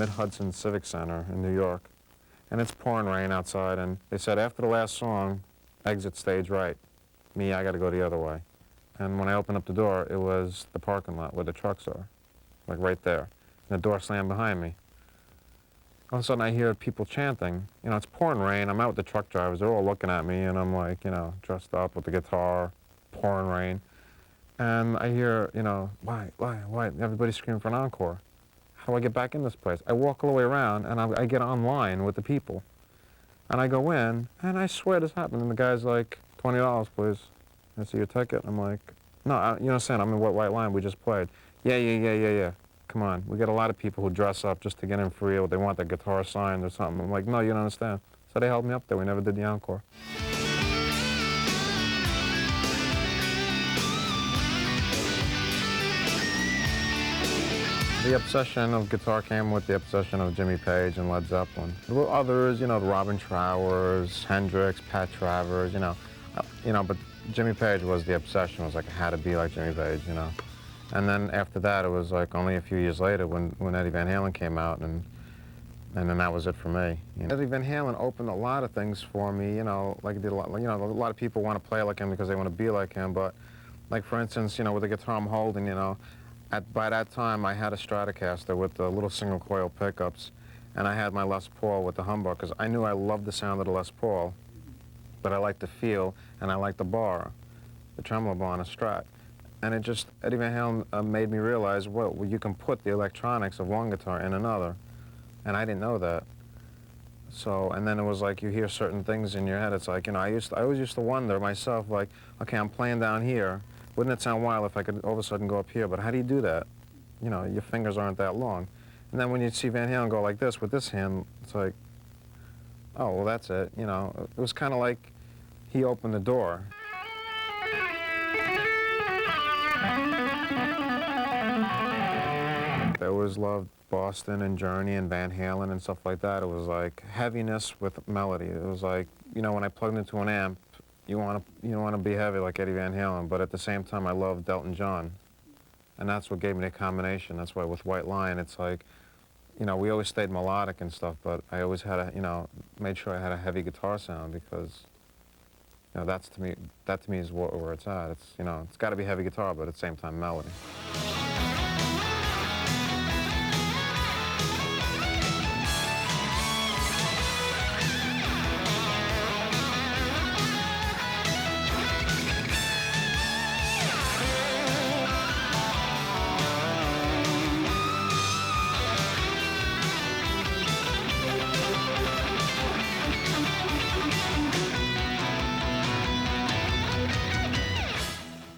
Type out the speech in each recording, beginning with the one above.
Mid-Hudson Civic Center in New York, and it's pouring rain outside, and they said after the last song, exit stage right. Me, I got to go the other way. And when I opened up the door, it was the parking lot where the trucks are, like right there. And the door slammed behind me. All of a sudden, I hear people chanting. You know, it's pouring rain. I'm out with the truck drivers. They're all looking at me, and I'm like, you know, dressed up with the guitar, pouring rain. And I hear, you know, why? Everybody's screaming for an encore. How do I get back in this place? I walk all the way around, and I get online with the people. And I go in, and I swear this happened. And the guy's like, $20, please. I see your ticket. I'm like, no, you know what I'm saying? I'm in White Line. We just played. Yeah. Come on. We got a lot of people who dress up just to get in free, or they want their guitar signed or something. I'm like, no, you don't understand. So they held me up there. We never did the encore. The obsession of guitar came with the obsession of Jimmy Page and Led Zeppelin. There were others, you know, Robin Trowers, Hendrix, Pat Travers, you know, but Jimmy Page was the obsession. It was like, I had to be like Jimmy Page, you know. And then after that, it was like only a few years later when Eddie Van Halen came out, and then that was it for me. You know? Eddie Van Halen opened a lot of things for me, you know, like he did a lot, you know, a lot of people want to play like him because they want to be like him, but like for instance, you know, with the guitar I'm holding, you know, by that time I had a Stratocaster with the little single coil pickups, and I had my Les Paul with the humbucker because I knew I loved the sound of the Les Paul, but I liked the feel and I liked the bar, the tremolo bar on a Strat. And it just, Eddie Van Halen made me realize, well, you can put the electronics of one guitar in another. And I didn't know that. So, and then it was like you hear certain things in your head. It's like, you know, I always used to wonder myself, like, okay, I'm playing down here. Wouldn't it sound wild if I could all of a sudden go up here? But how do you do that? You know, your fingers aren't that long. And then when you see Van Halen go like this with this hand, it's like, oh, well, that's it. You know, it was kind of like he opened the door. I always loved Boston and Journey and Van Halen and stuff like that. It was like heaviness with melody. It was like, you know, when I plugged into an amp, you want to be heavy like Eddie Van Halen, but at the same time I loved Elton John. And that's what gave me the combination. That's why with White Lion, it's like, you know, we always stayed melodic and stuff, but I always had a, you know, made sure I had a heavy guitar sound because, you know, that to me is where it's at. It's, you know, it's got to be heavy guitar, but at the same time melody.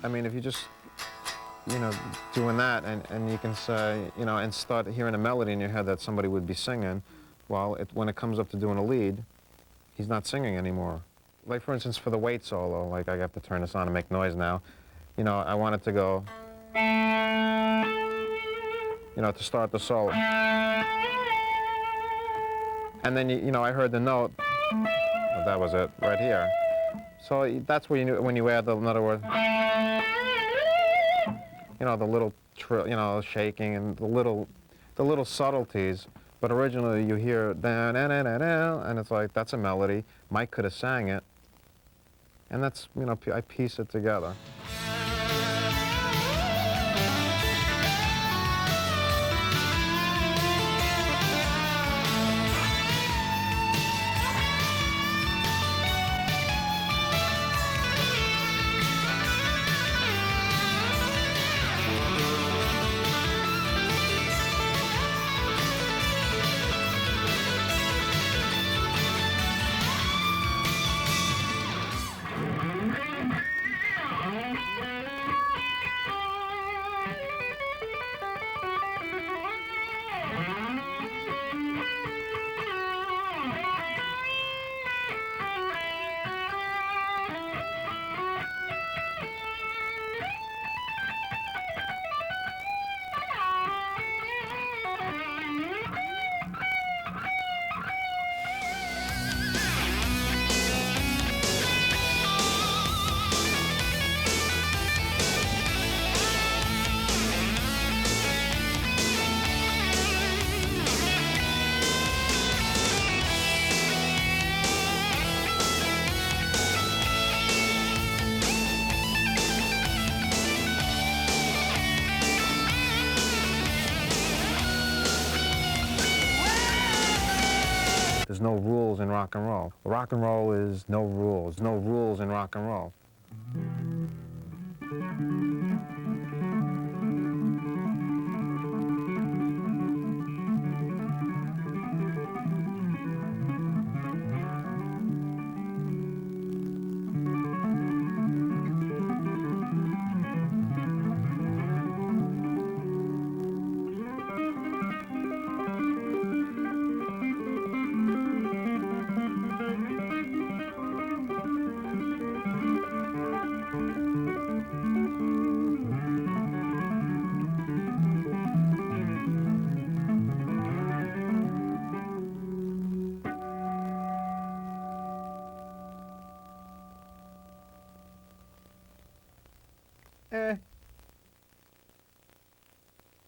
I mean, if you just, you know, doing that and you can say, you know, and start hearing a melody in your head that somebody would be singing, well, when it comes up to doing a lead, he's not singing anymore. Like, for instance, for the weight solo, like I have to turn this on and make noise now, you know, I want it to go, you know, to start the solo. And then, you know, I heard the note, well, that was it, right here. So that's where you knew, when you add the, in other words, you know, the little you know, shaking and the little subtleties. But originally you hear da da da da da, and it's like that's a melody. Mike could have sang it, and that's, you know, I piece it together. There's no rules in rock and roll. Rock and roll is no rules. No rules in rock and roll.